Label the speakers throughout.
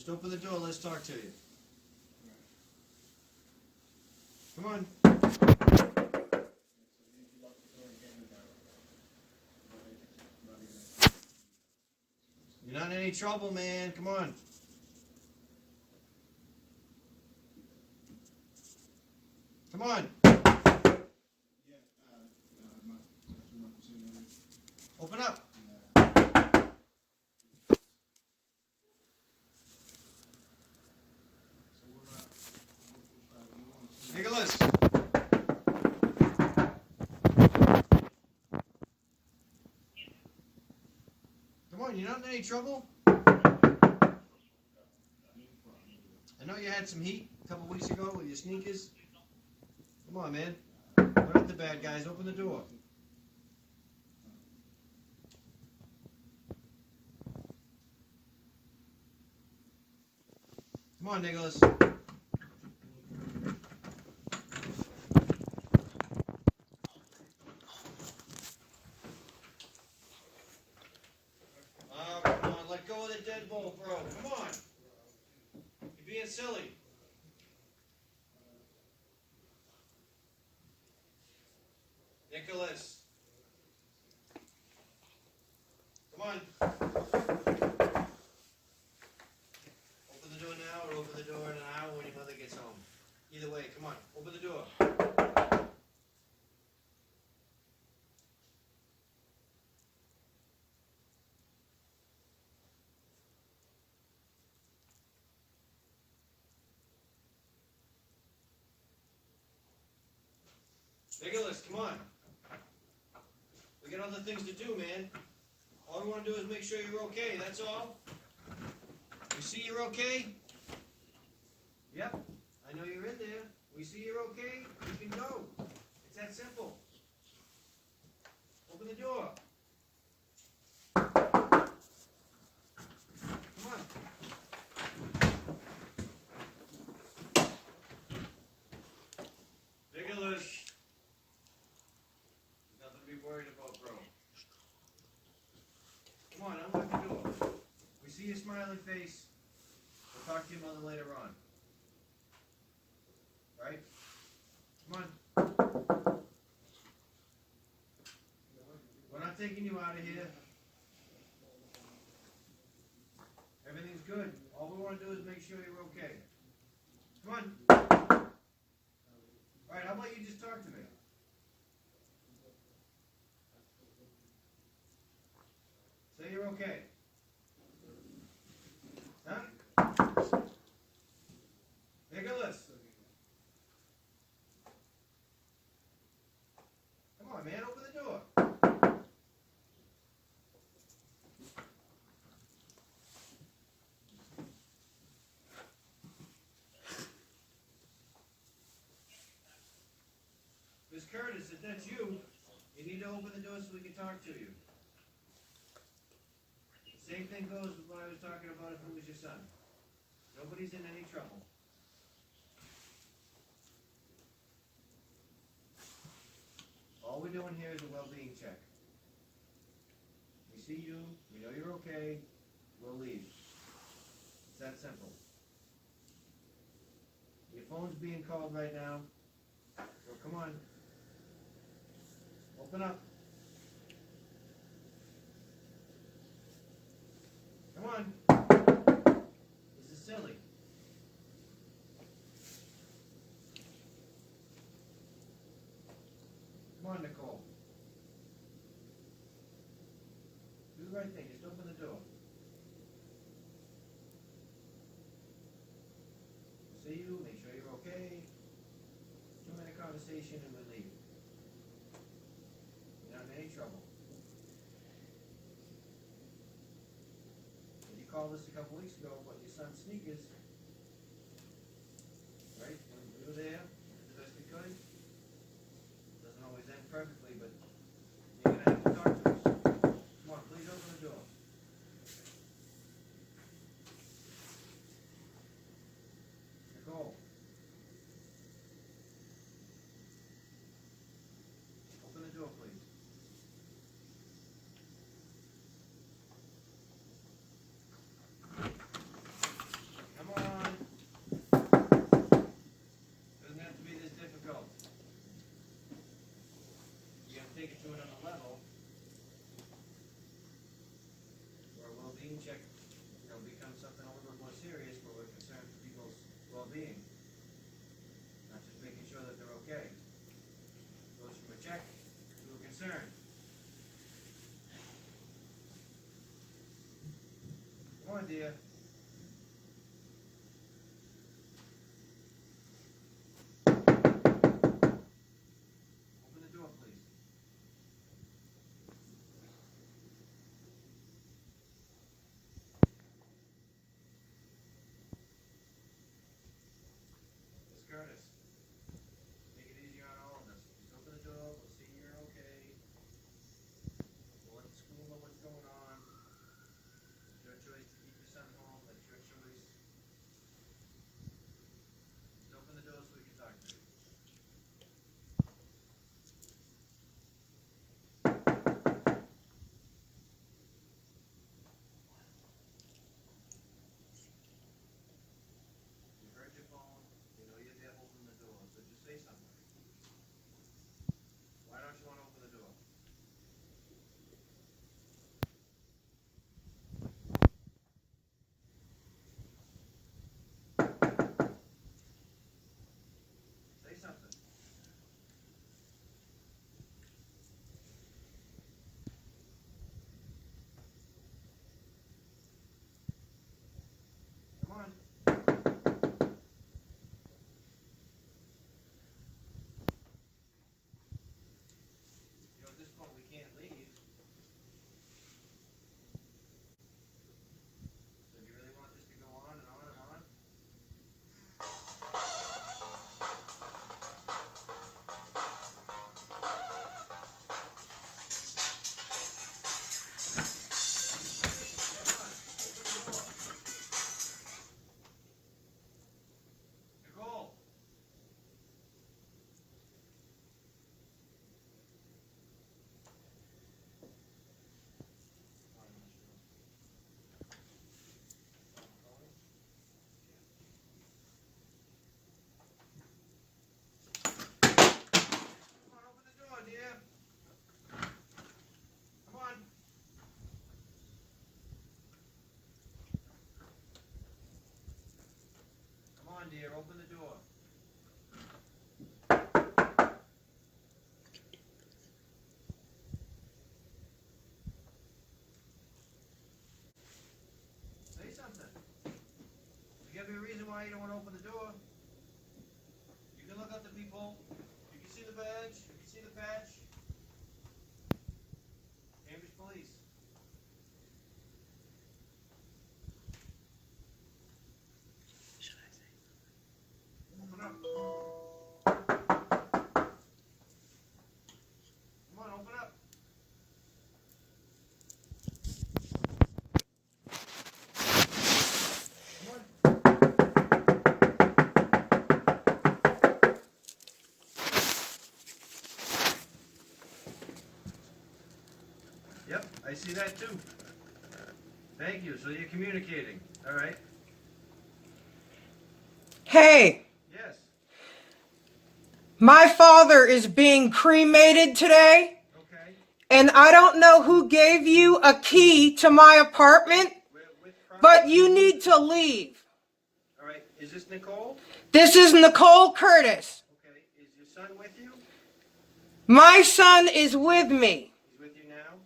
Speaker 1: Just open the door, let's talk to you. Come on. You're not in any trouble, man. Come on. Come on. Open up. Nicholas. Come on, you're not in any trouble? I know you had some heat a couple weeks ago with your sneakers. Come on, man. We're not the bad guys. Open the door. Come on, Nicholas. Oh, come on. Let go of the deadbolt, bro. Come on. You're being silly. Nicholas. Come on. Open the door now or open the door in an hour when your mother gets home. Either way, come on. Open the door. Nicholas, come on. We got other things to do, man. All we want to do is make sure you're okay, that's all. We see you're okay? Yep, I know you're in there. We see you're okay, you can go. It's that simple. Open the door. Come on. Nicholas. Nothing to be worried about, bro. Come on, unlock the door. We see your smiling face. We'll talk to your mother later on. Right? Come on. We're not taking you out of here. Everything's good. All we want to do is make sure you're okay. Come on. Alright, how about you just talk to me? Say you're okay. Huh? Nicholas. Come on, man, open the door. Miss Curtis, if that's you, you need to open the door so we can talk to you. Same thing goes with what I was talking about if it was your son. Nobody's in any trouble. All we're doing here is a well-being check. We see you, we know you're okay, we'll leave. It's that simple. Your phone's being called right now, so come on. Open up. Come on. This is silly. Come on, Nicole. Do the right thing. Just open the door. See you. Make sure you're okay. 2-minute conversation and we leave. You're not in any trouble. You called us a couple weeks ago about your son's sneakers. Right? And we were there. The best we could. Doesn't always end perfectly, but you're going to have to talk to us. Come on, please open the door. Nicole. Open the door, please. check, becomes something a little bit more serious where we're concerned for people's well-being. Not just making sure that they're okay. Goes from a check to a concern. Come on, dear. Open the door, please. Miss Curtis, take it easy on all of us. Just open the door. We'll see you're okay. We'll let the school know what's going on. It's your choice to keep your son home. That's your choice. Just open the door so we can talk to you. You heard your phone. You know you're there holding the door, so just say something. Why don't you want to open the door? Say something. Come on. At this point we can't leave. So do you really want this to go on and on and on? Nicole! Come on, open the door, dear. Come on. Come on, dear, open the door. Say something. Give me a reason why you don't want to open the door. You can look up the people. You can see the badge. You can see the patch. Cambridge Police. Open up. Come on, open up. Come on. Yep, I see that too. Thank you. So you're communicating. All right.
Speaker 2: Hey,
Speaker 1: Yes.
Speaker 2: my father is being cremated today,
Speaker 1: Okay.
Speaker 2: and I don't know who gave you a key to my apartment, but you need to leave.
Speaker 1: All right. Is this Nicole?
Speaker 2: This is Nicole Curtis.
Speaker 1: Okay. Is your son with you?
Speaker 2: My son is with me.
Speaker 1: He's with you now?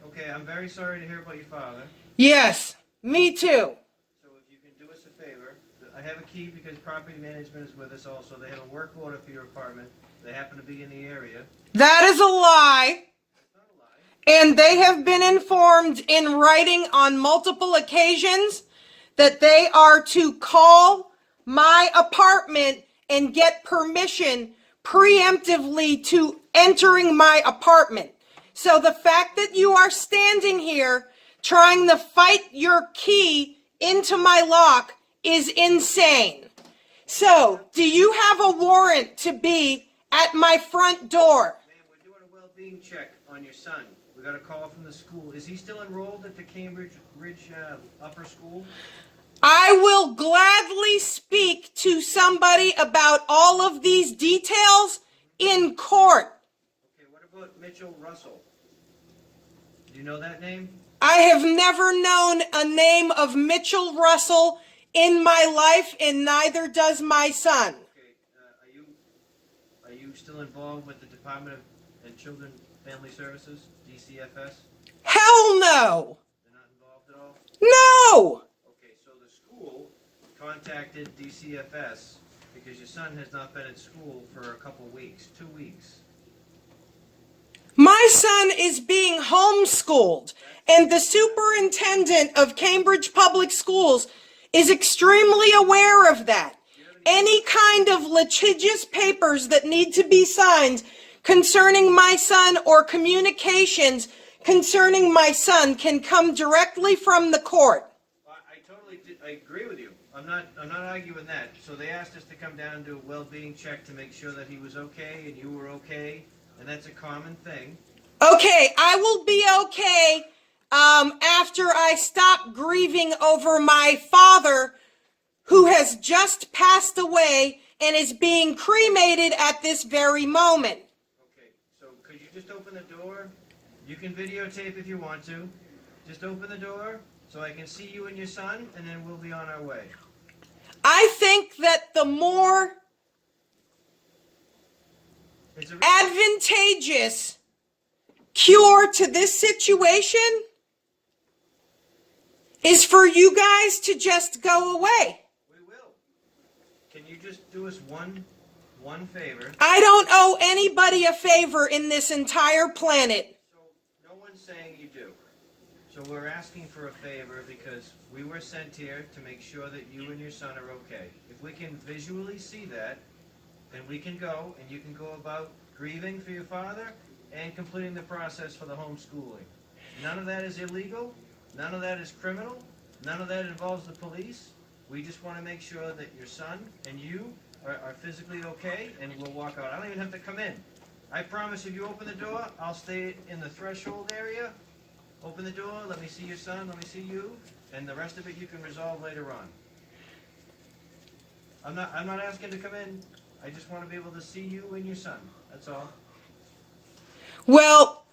Speaker 1: Okay, I'm very sorry to hear about your father.
Speaker 2: Yes, me too.
Speaker 1: So if you can do us a favor, I have a key because property management is with us also. They have a work order for your apartment. They happen to be in the area.
Speaker 2: That is a lie,
Speaker 1: That's not a lie.
Speaker 2: and they have been informed in writing on multiple occasions that they are to call my apartment and get permission preemptively to entering my apartment. So the fact that you are standing here trying to fight your key into my lock is insane. So, do you have a warrant to be at my front door?
Speaker 1: Ma'am, we're doing a well-being check on your son. We got a call from the school. Is he still enrolled at the Cambridge Ridge Upper School?
Speaker 2: I will gladly speak to somebody about all of these details in court.
Speaker 1: Okay, what about Mitchell Russell? Do you know that name?
Speaker 2: I have never known a name of Mitchell Russell in my life, and neither does my son.
Speaker 1: Okay, are you still involved with the Department of Children and Family Services, DCFS?
Speaker 2: Hell no!
Speaker 1: They're not involved at all?
Speaker 2: No!
Speaker 1: Okay, so the school contacted DCFS because your son has not been at school for a couple weeks, 2 weeks.
Speaker 2: My son is being homeschooled, and the superintendent of Cambridge Public Schools is extremely aware of that. Any kind of litigious papers that need to be signed concerning my son or communications concerning my son can come directly from the court.
Speaker 1: I agree with you. I'm not arguing that. So they asked us to come down and do a well-being check to make sure that he was okay and you were okay, and that's a common thing.
Speaker 2: Okay, I will be okay after I stop grieving over my father, who has just passed away and is being cremated at this very moment.
Speaker 1: Okay, so could you just open the door? You can videotape if you want to. Just open the door so I can see you and your son, and then we'll be on our way.
Speaker 2: I think that the more advantageous cure to this situation is for you guys to just go away.
Speaker 1: We will. Can you just do us one favor?
Speaker 2: I don't owe anybody a favor in this entire planet.
Speaker 1: So no one's saying you do. So we're asking for a favor because we were sent here to make sure that you and your son are okay. If we can visually see that, then we can go and you can go about grieving for your father and completing the process for the homeschooling. None of that is illegal. None of that is criminal. None of that involves the police. We just want to make sure that your son and you are physically okay, and we'll walk out. I don't even have to come in. I promise if you open the door, I'll stay in the threshold area. Open the door, let me see your son, let me see you, and the rest of it you can resolve later on. I'm not asking to come in. I just want to be able to see you and your son. That's all.
Speaker 2: Well,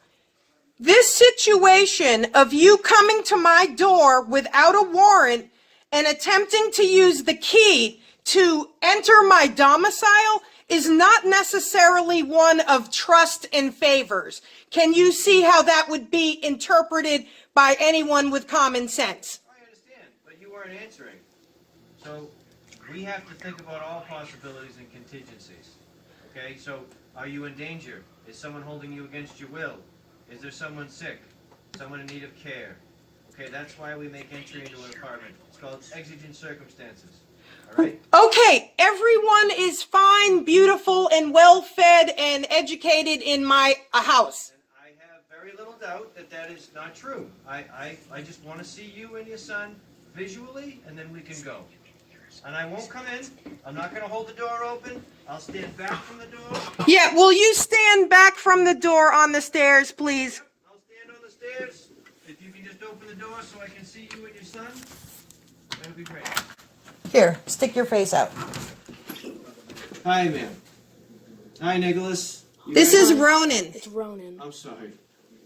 Speaker 2: this situation of you coming to my door without a warrant and attempting to use the key to enter my domicile is not necessarily one of trust and favors. Can you see how that would be interpreted by anyone with common sense?
Speaker 1: I understand, but you weren't answering. So we have to think about all possibilities and contingencies. Okay, so are you in danger? Is someone holding you against your will? Is there someone sick? Someone in need of care? Okay, that's why we make entry into an apartment. It's called exigent circumstances. All right?
Speaker 2: Okay, everyone is fine, beautiful, and well-fed and educated in my house.
Speaker 1: And I have very little doubt that that is not true. I just want to see you and your son visually, and then we can go. And I won't come in. I'm not going to hold the door open. I'll stand back from the door.
Speaker 2: Yeah, will you stand back from the door on the stairs, please?
Speaker 1: I'll stand on the stairs. If you can just open the door so I can see you and your son, that would be great.
Speaker 2: Here, stick your face out.
Speaker 1: Hi, ma'am. Hi, Nicholas.
Speaker 2: This is Ronan.
Speaker 3: It's Ronan.
Speaker 1: I'm sorry.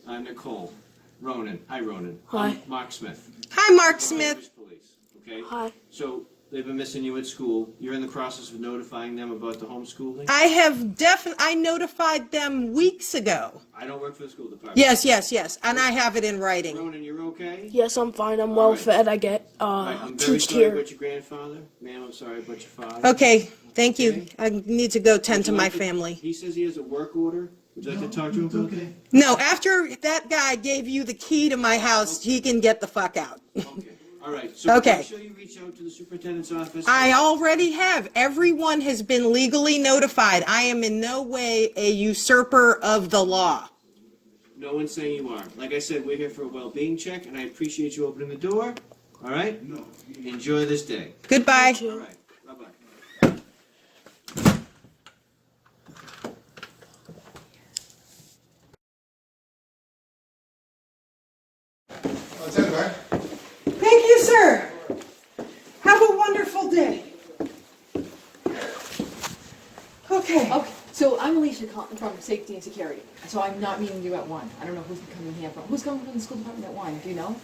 Speaker 1: I'm Nicole. Ronan. Hi, Ronan.
Speaker 3: Hi.
Speaker 1: I'm Mark Smith.
Speaker 2: Hi, Mark Smith.
Speaker 1: Police. Okay.
Speaker 3: Hi.
Speaker 1: So they've been missing you at school. You're in the process of notifying them about the homeschooling.
Speaker 2: I notified them weeks ago.
Speaker 1: I don't work for the school department.
Speaker 2: Yes, and I have it in writing.
Speaker 1: Ronan, you're okay?
Speaker 3: Yes, I'm fine. I'm well fed. I get
Speaker 1: Right, I'm very
Speaker 3: teached
Speaker 1: sorry
Speaker 3: here.
Speaker 1: about your grandfather. Ma'am, I'm sorry about your father.
Speaker 2: Okay, thank you.
Speaker 1: Okay.
Speaker 2: I need to go tend
Speaker 1: Would
Speaker 2: to
Speaker 1: you
Speaker 2: my
Speaker 1: like
Speaker 2: family.
Speaker 1: He says he has a work order. Would you like to talk to him about that?
Speaker 2: No, after that guy gave you the key to my house, he can get the fuck out.
Speaker 1: Okay. All right. So
Speaker 2: Okay.
Speaker 1: make sure you reach out to the superintendent's office.
Speaker 2: I already have. Everyone has been legally notified. I am in no way a usurper of the law.
Speaker 1: No one's saying you are. Like I said, we're here for a well-being check, and I appreciate you opening the door. All right? Enjoy this day.
Speaker 2: Goodbye.
Speaker 1: All right. Bye-bye.
Speaker 4: What's that, Mark?
Speaker 2: Thank you, sir. Have a wonderful day. Okay.
Speaker 5: So I'm Alicia from Safety and Security. So I'm not meeting you at 1. I don't know who's coming here from. Who's coming from the school department at 1? Do you know?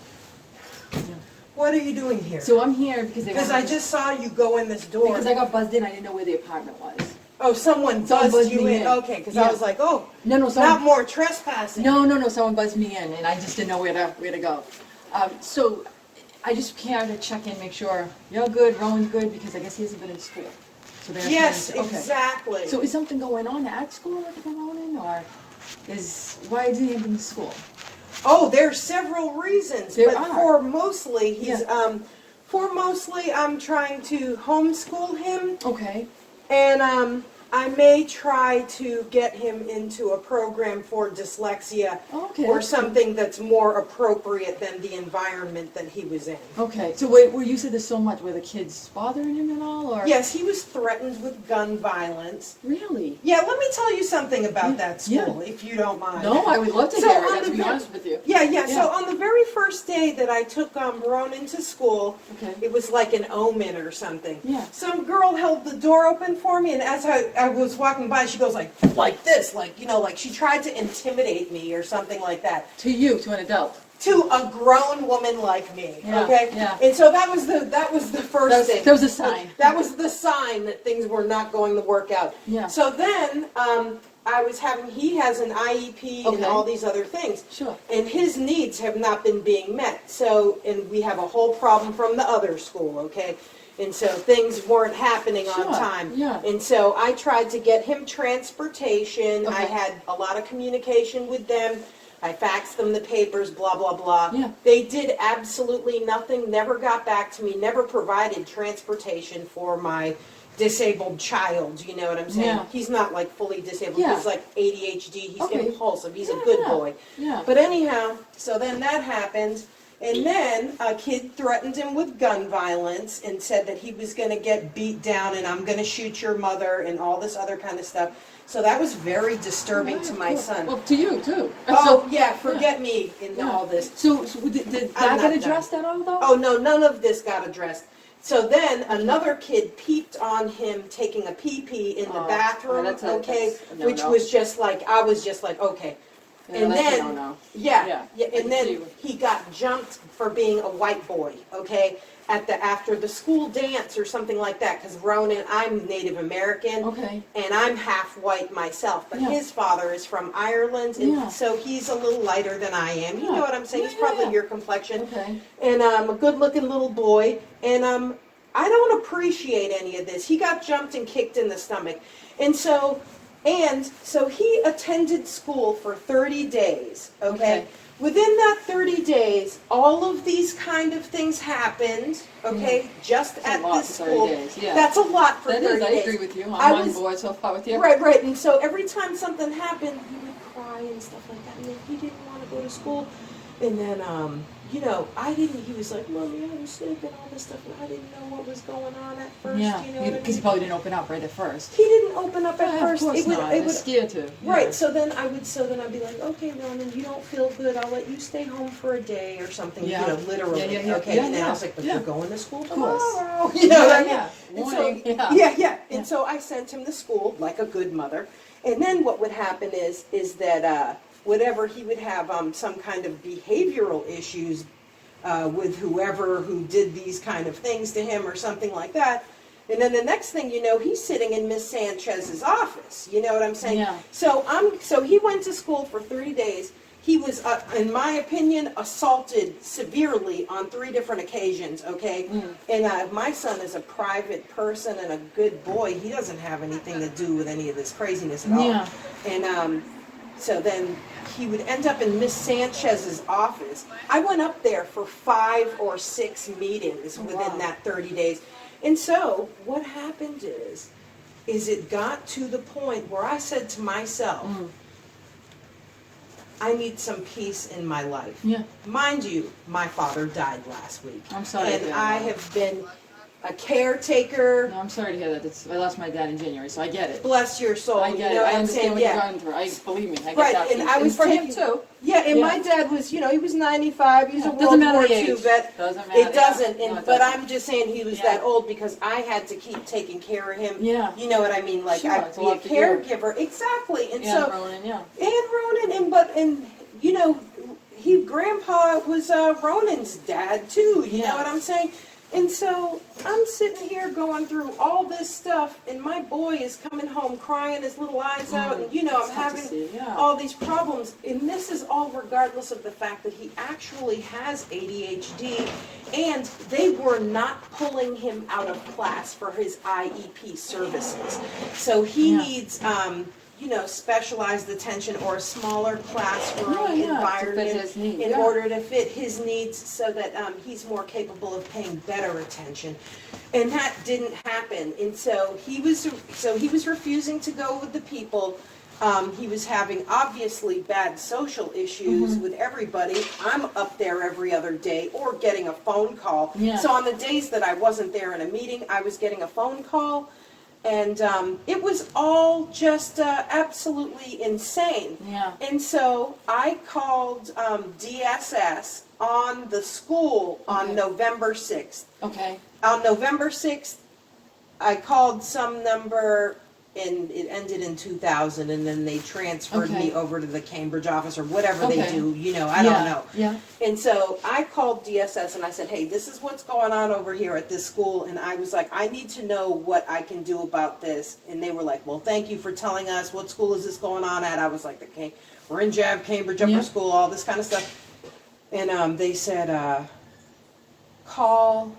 Speaker 5: No.
Speaker 2: What are you doing here?
Speaker 5: So I'm here because they
Speaker 2: Because
Speaker 5: want
Speaker 2: I just saw you go in this door.
Speaker 5: because I got buzzed in. I didn't know where the apartment was.
Speaker 2: Oh, someone
Speaker 5: Someone
Speaker 2: buzzed
Speaker 5: buzzed
Speaker 2: you
Speaker 5: me
Speaker 2: in.
Speaker 5: in.
Speaker 2: Okay, because
Speaker 5: Yeah.
Speaker 2: I was like, oh,
Speaker 5: No,
Speaker 2: not
Speaker 5: someone.
Speaker 2: more trespassing.
Speaker 5: No. Someone buzzed me in, and I just didn't know where to go. So I just came to check in, make sure you're good, Rowan's good, because I guess he hasn't been in school. So they're
Speaker 2: Yes,
Speaker 5: trying to- okay.
Speaker 2: exactly.
Speaker 5: So is something going on at school with Ronan, or why isn't he in school?
Speaker 2: Oh, there's several reasons,
Speaker 5: There
Speaker 2: but
Speaker 5: are.
Speaker 2: for mostly I'm trying to homeschool him,
Speaker 5: Okay.
Speaker 2: and I may try to get him into a program for dyslexia
Speaker 5: Okay.
Speaker 2: or
Speaker 5: that's good.
Speaker 2: something that's more appropriate than the environment that he was in.
Speaker 5: Okay. So wait, where you said this so much, were the kids bothering him at all, or?
Speaker 2: Yes, he was threatened with gun violence.
Speaker 5: Really?
Speaker 2: Yeah, let me tell you something about
Speaker 5: Yeah,
Speaker 2: that school, if you don't mind.
Speaker 5: No, I would love to
Speaker 2: So
Speaker 5: hear
Speaker 2: on
Speaker 5: it.
Speaker 2: the
Speaker 5: To be
Speaker 2: ver-
Speaker 5: honest with you.
Speaker 2: Yeah. So
Speaker 5: Yeah.
Speaker 2: on the very first day that I took Ronan to school,
Speaker 5: Okay.
Speaker 2: it was like an omen or something.
Speaker 5: Yeah.
Speaker 2: Some girl held the door open for me, and as I was walking by, she goes like this, like she tried to intimidate me or something like that.
Speaker 5: To you, to an adult.
Speaker 2: To a grown woman like me,
Speaker 5: Yeah,
Speaker 2: okay?
Speaker 5: yeah.
Speaker 2: And so that was the first thing.
Speaker 5: That was a sign.
Speaker 2: That was the sign that things were not going to work out.
Speaker 5: Yeah.
Speaker 2: So then he has an IEP and
Speaker 5: Okay.
Speaker 2: all these other things.
Speaker 5: Sure.
Speaker 2: And his needs have not been being met. So, and we have a whole problem from the other school, okay? And so things weren't happening on
Speaker 5: Sure,
Speaker 2: time.
Speaker 5: yeah.
Speaker 2: And so I tried to get him transportation. I
Speaker 5: Okay.
Speaker 2: had a lot of communication with them. I faxed them the papers, blah, blah, blah.
Speaker 5: Yeah.
Speaker 2: They did absolutely nothing, never got back to me, never provided transportation for my disabled child, you know what I'm saying?
Speaker 5: Yeah.
Speaker 2: He's not like fully disabled,
Speaker 5: Yeah.
Speaker 2: he's like ADHD, he's
Speaker 5: Okay.
Speaker 2: impulsive, he's a
Speaker 5: Yeah,
Speaker 2: good
Speaker 5: yeah.
Speaker 2: boy.
Speaker 5: Yeah.
Speaker 2: But anyhow, so then that happened, and then a kid threatened him with gun violence and said that he was gonna get beat down and I'm gonna shoot your mother and all this other kind of stuff. So that was very disturbing to my son.
Speaker 5: Well, to you too.
Speaker 2: Oh, yeah, forget me in
Speaker 5: Yeah.
Speaker 2: all this.
Speaker 5: So did
Speaker 2: I'm
Speaker 5: that
Speaker 2: not
Speaker 5: get addressed at all though?
Speaker 2: Oh, no, none of this got addressed. So then another kid peeped on him taking a pee-pee in the
Speaker 5: Oh,
Speaker 2: bathroom,
Speaker 5: that's
Speaker 2: okay?
Speaker 5: a no-no.
Speaker 2: Which was just like, I was just like, okay.
Speaker 5: Yeah,
Speaker 2: And
Speaker 5: that's a
Speaker 2: then,
Speaker 5: no-no.
Speaker 2: yeah,
Speaker 5: Yeah,
Speaker 2: yeah,
Speaker 5: I
Speaker 2: and
Speaker 5: can
Speaker 2: then
Speaker 5: see.
Speaker 2: he got jumped for being a white boy, okay? After the school dance or something like that, because Ronan, I'm Native American.
Speaker 5: Okay.
Speaker 2: And I'm half white myself, but
Speaker 5: Yeah.
Speaker 2: his father is from Ireland, and
Speaker 5: Yeah.
Speaker 2: so he's a little lighter than I am. You
Speaker 5: Yeah.
Speaker 2: know what I'm saying?
Speaker 5: Yeah,
Speaker 2: He's
Speaker 5: yeah,
Speaker 2: probably
Speaker 5: yeah.
Speaker 2: your complexion.
Speaker 5: Okay.
Speaker 2: And a good-looking little boy, and I don't appreciate any of this. He got jumped and kicked in the stomach, and so he attended school for 30 days. Okay. Within that 30 days, all of these kind of things happened. Okay, just
Speaker 5: That's
Speaker 2: at
Speaker 5: a lot
Speaker 2: this
Speaker 5: for 30
Speaker 2: school.
Speaker 5: days, yeah.
Speaker 2: That's a lot for
Speaker 5: That
Speaker 2: 30
Speaker 5: is, I
Speaker 2: days.
Speaker 5: agree with you.
Speaker 2: I
Speaker 5: I'm on
Speaker 2: was-
Speaker 5: board so far with you.
Speaker 2: Right. And so every time something happened, he would cry and stuff like that. And then he didn't want to go to school. And then, he was like, Mommy, I was sick and all this stuff. And I didn't know what was going on at first.
Speaker 5: Yeah,
Speaker 2: You know what I
Speaker 5: because he
Speaker 2: mean?
Speaker 5: probably didn't open up right at first.
Speaker 2: He didn't open up at
Speaker 5: Yeah,
Speaker 2: first.
Speaker 5: Of course not.
Speaker 2: It
Speaker 5: They're scared to.
Speaker 2: Right.
Speaker 5: Yeah.
Speaker 2: So then I'd be like, okay, Ronan, you don't feel good. I'll let you stay home for a day or something.
Speaker 5: Yeah.
Speaker 2: You know, literally.
Speaker 5: Yeah.
Speaker 2: Okay.
Speaker 5: Yeah,
Speaker 2: And then I
Speaker 5: yeah.
Speaker 2: was like, but
Speaker 5: Yeah.
Speaker 2: you're going to school
Speaker 5: Of course.
Speaker 2: tomorrow. You know what I mean?
Speaker 5: Yeah.
Speaker 2: And so-
Speaker 5: Warning. Yeah.
Speaker 2: Yeah.
Speaker 5: Yeah.
Speaker 2: And so I sent him to school like a good mother. And then what would happen is that whatever he would have some kind of behavioral issues with whoever who did these kind of things to him or something like that. And then the next thing you know, he's sitting in Miss Sanchez's office. You know what I'm saying?
Speaker 5: Yeah.
Speaker 2: So he went to school for 30 days. He was, in my opinion, assaulted severely on 3 different occasions, okay? And my son is a private person and a good boy. He doesn't have anything to do with any of this craziness at all.
Speaker 5: Yeah.
Speaker 2: And so then he would end up in Miss Sanchez's office. I went up there for 5 or 6 meetings within
Speaker 5: Wow.
Speaker 2: that 30 days. And so what happened is it got to the point where I said to myself, I need some peace in my life.
Speaker 5: Yeah.
Speaker 2: Mind you, my father died last week.
Speaker 5: I'm sorry.
Speaker 2: And
Speaker 5: to hear
Speaker 2: I
Speaker 5: that.
Speaker 2: have been a caretaker.
Speaker 5: No, I'm sorry to hear that. I lost my dad in January, so I get it.
Speaker 2: Bless your soul.
Speaker 5: I get
Speaker 2: you know
Speaker 5: it.
Speaker 2: what
Speaker 5: I
Speaker 2: I'm
Speaker 5: understand
Speaker 2: saying?
Speaker 5: what
Speaker 2: Yeah.
Speaker 5: you're going through. Believe me, I get
Speaker 2: Right,
Speaker 5: that.
Speaker 2: and I was
Speaker 5: for him
Speaker 2: taking-
Speaker 5: too.
Speaker 2: Yeah, and
Speaker 5: Yeah.
Speaker 2: my dad was, he was 95. He's a
Speaker 5: Doesn't
Speaker 2: World
Speaker 5: matter
Speaker 2: War
Speaker 5: the
Speaker 2: II
Speaker 5: age.
Speaker 2: vet.
Speaker 5: Doesn't matter.
Speaker 2: It doesn't,
Speaker 5: Yeah.
Speaker 2: and
Speaker 5: No, it
Speaker 2: but
Speaker 5: doesn't.
Speaker 2: I'm just saying he was
Speaker 5: Yeah.
Speaker 2: that old because I had to keep taking care of him.
Speaker 5: Yeah.
Speaker 2: You know what I mean? Like
Speaker 5: Sure,
Speaker 2: I'd
Speaker 5: it's a
Speaker 2: be a
Speaker 5: lot to do.
Speaker 2: caregiver. Exactly. And
Speaker 5: Yeah,
Speaker 2: so
Speaker 5: Ronan, yeah.
Speaker 2: and Ronan and Grandpa was Ronan's dad too. You
Speaker 5: Yeah.
Speaker 2: know what I'm saying? And so I'm sitting here going through all this stuff, and my boy is coming home crying his little eyes out, and I'm
Speaker 5: tough to
Speaker 2: having
Speaker 5: see, yeah.
Speaker 2: all these problems. And this is all regardless of the fact that he actually has ADHD, and they were not pulling him out of class for his IEP services. So he
Speaker 5: Yeah.
Speaker 2: needs specialized attention or a smaller classroom
Speaker 5: Yeah, yeah, to
Speaker 2: environment
Speaker 5: fit his needs,
Speaker 2: in
Speaker 5: yeah.
Speaker 2: order to fit his needs so that he's more capable of paying better attention. And that didn't happen. And so he was refusing to go with the people. He was having obviously bad social issues
Speaker 5: Mm-hmm.
Speaker 2: with everybody. I'm up there every other day or getting a phone call.
Speaker 5: Yeah.
Speaker 2: So on the days that I wasn't there in a meeting, I was getting a phone call. And it was all just absolutely insane.
Speaker 5: Yeah.
Speaker 2: And so I called DSS on the school on
Speaker 5: Okay.
Speaker 2: November 6th.
Speaker 5: Okay.
Speaker 2: On November 6th, I called some number and it ended in 2000, and then they transferred
Speaker 5: Okay.
Speaker 2: me over to the Cambridge office or whatever they
Speaker 5: Okay.
Speaker 2: do, I don't know.
Speaker 5: Yeah.
Speaker 2: And so I called DSS and I said, hey, this is what's going on over here at this school. And I was like, I need to know what I can do about this. And they were like, well, thank you for telling us. What school is this going on at? I was like, we're in Cambridge Upper
Speaker 5: Yeah.
Speaker 2: School, all this kind of stuff. And they said, call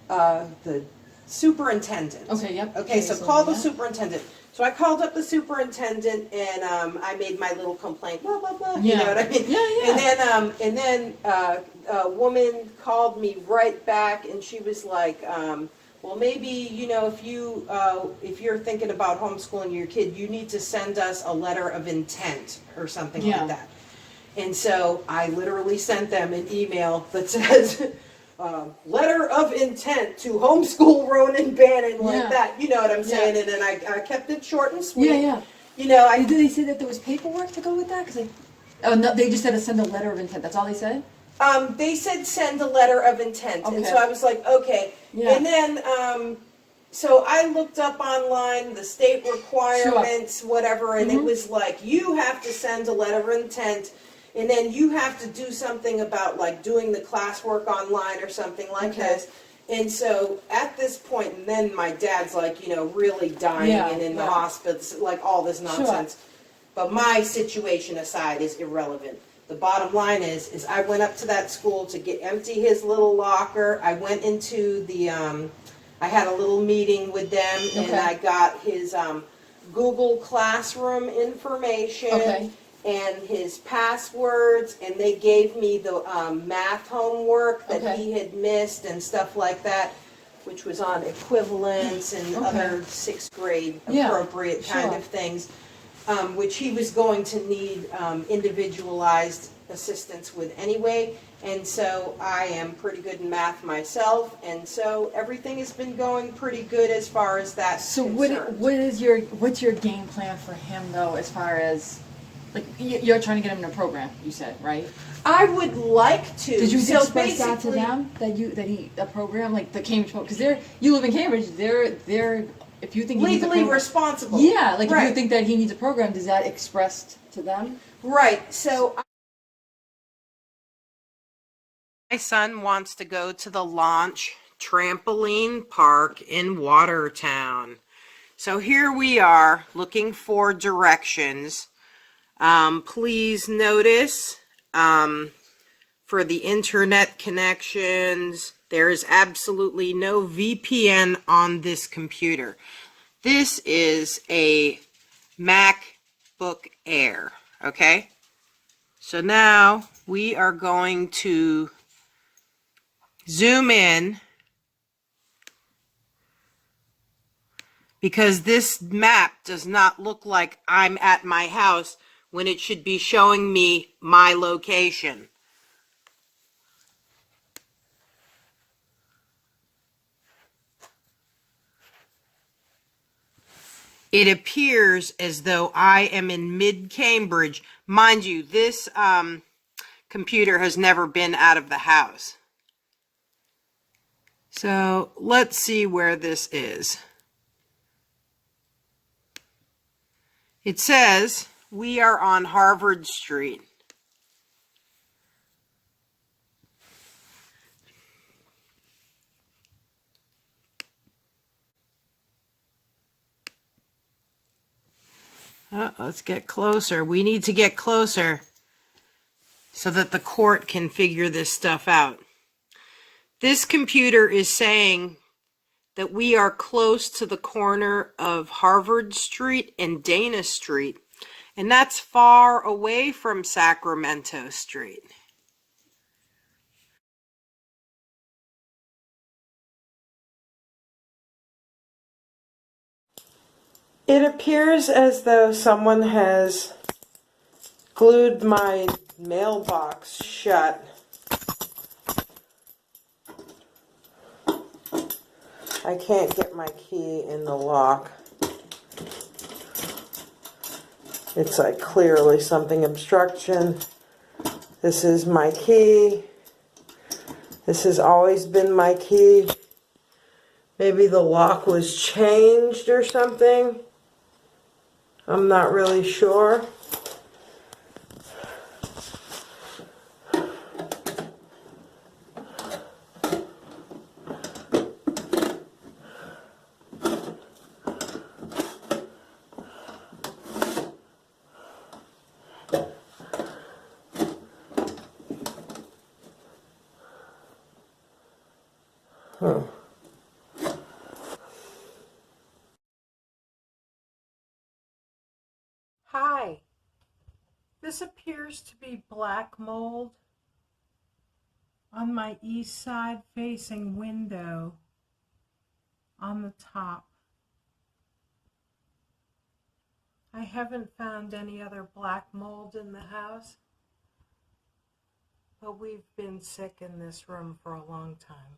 Speaker 2: the superintendent.
Speaker 5: Okay, yep.
Speaker 2: Okay, so call the
Speaker 5: yeah.
Speaker 2: superintendent. So I called up the superintendent and I made my little complaint, blah, blah, blah, you
Speaker 5: Yeah.
Speaker 2: know what I mean?
Speaker 5: Yeah, yeah.
Speaker 2: And then a woman called me right back and she was like, well, maybe, if you're thinking about homeschooling your kid, you need to send us a letter of intent or something
Speaker 5: Yeah.
Speaker 2: like that. And so I literally sent them an email that says, letter of intent to homeschool Ronan Bannon, like
Speaker 5: Yeah.
Speaker 2: that. You know what I'm saying?
Speaker 5: Yeah.
Speaker 2: And then I kept it short and sweet.
Speaker 5: Yeah, yeah.
Speaker 2: I
Speaker 5: Did they say that there was paperwork to go with that? No, they just said to send a letter of intent. That's all they said?
Speaker 2: they said send a letter of intent, and
Speaker 5: Okay.
Speaker 2: so I was like, okay.
Speaker 5: Yeah.
Speaker 2: And then so I looked up online the state requirements, whatever, and it was like you have to send a letter of intent. And then you have to do something about like doing the classwork online or something like
Speaker 5: Okay.
Speaker 2: this. And so at this point, and then my dad's like, really dying
Speaker 5: Yeah,
Speaker 2: and in the
Speaker 5: yeah.
Speaker 2: hospital, like all this nonsense. But my situation aside is irrelevant. The bottom line is I went up to that school to empty his little locker. I went into the, I had a little meeting with them and
Speaker 5: Okay.
Speaker 2: I got his Google Classroom information.
Speaker 5: Okay.
Speaker 2: And his passwords, and they gave me the math homework that
Speaker 5: Okay.
Speaker 2: he had missed and stuff like that, which was on equivalence and
Speaker 5: Okay.
Speaker 2: other sixth grade
Speaker 5: Yeah,
Speaker 2: appropriate kind
Speaker 5: sure.
Speaker 2: of things, which he was going to need individualized assistance with anyway. And so I am pretty good in math myself, and so everything has been going pretty good as far as that's
Speaker 5: So
Speaker 2: concerned.
Speaker 5: what's your game plan for him though, as far as like you're trying to get him in a program? You said, right?
Speaker 2: I would like to.
Speaker 5: Did you
Speaker 2: so
Speaker 5: express that to
Speaker 2: basically-
Speaker 5: them a program like the Cambridge? Because you live in Cambridge. They're if you think he needs a
Speaker 2: Legally
Speaker 5: program,
Speaker 2: responsible.
Speaker 5: yeah, like if
Speaker 2: Right.
Speaker 5: you think that he needs a program, does that expressed to them?
Speaker 2: Right. So my son wants to go to the Launch Trampoline Park in Watertown. So here we are looking for directions. Please notice for the internet connections, there is absolutely no VPN on this computer. This is a MacBook Air, okay? So now we are going to zoom in because this map does not look like I'm at my house when it should be showing me my location. It appears as though I am in mid-Cambridge. Mind you, this computer has never been out of the house. So let's see where this is. It says we are on Harvard Street. Let's get closer. We need to get closer so that the court can figure this stuff out. This computer is saying that we are close to the corner of Harvard Street and Dana Street, and that's far away from Sacramento Street. It appears as though someone has glued my mailbox shut. I can't get my key in the lock. It's like clearly something obstruction. This is my key. This has always been my key. Maybe the lock was changed or something. I'm not really sure. Hi. This appears to be black mold on my east side facing window on the top. I haven't found any other black mold in the house, but we've been sick in this room for a long time.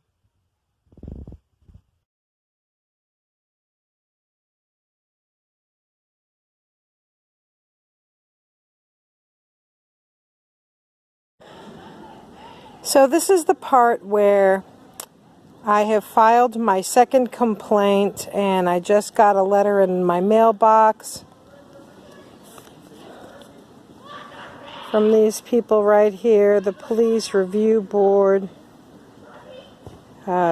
Speaker 2: So this is the part where I have filed my second complaint, and I just got a letter in my mailbox from these people right here, the Police Review Board,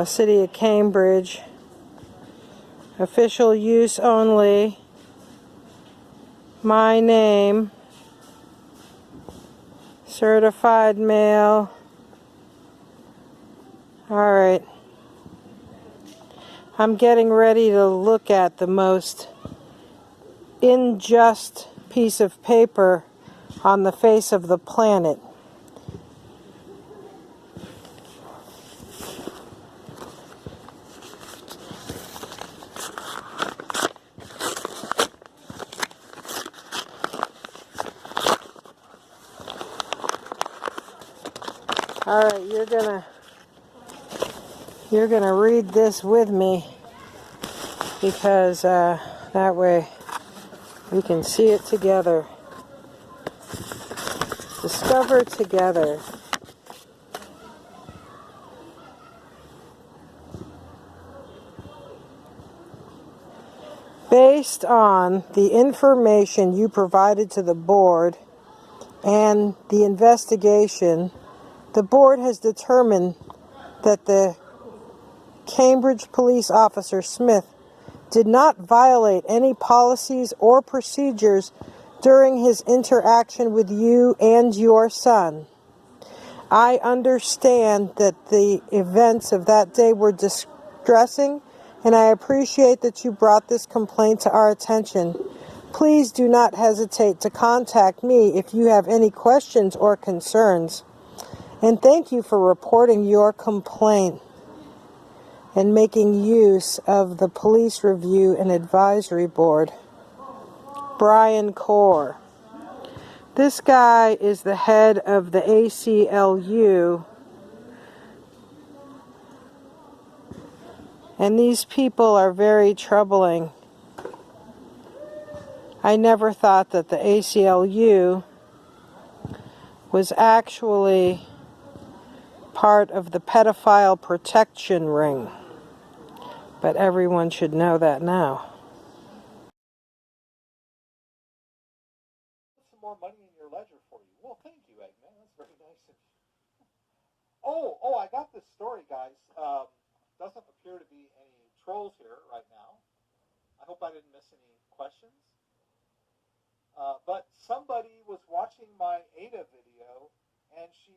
Speaker 2: City of Cambridge, official use only, my name, certified mail. All right. I'm getting ready to look at the most unjust piece of paper on the face of the planet. All right, you're gonna read this with me, because that way we can see it together. Discover together. Based on the information you provided to the board and the investigation, the board has determined that the Cambridge police officer Smith did not violate any policies or procedures during his interaction with you and your son. I understand that the events of that day were distressing, and I appreciate that you brought this complaint to our attention. Please do not hesitate to contact me if you have any questions or concerns. And thank you for reporting your complaint and making use of the Police Review and Advisory Board. Brian Corr. This guy is the head of the ACLU, and these people are very troubling. I never thought that the ACLU was actually part of the pedophile protection ring. But everyone should know that now.
Speaker 6: Some more money in your ledger for you. Well, thank you, Eggman. That's very nice of you. Oh, I got this story, guys. Doesn't appear to be any trolls here right now. I hope I didn't miss any questions. But somebody was watching my Ada video, and she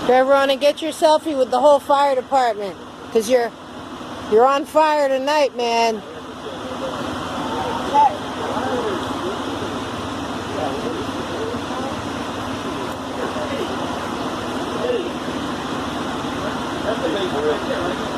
Speaker 2: Everyone, and get your selfie with the whole fire department, because you're on fire tonight, man.
Speaker 6: That's the major right there, right?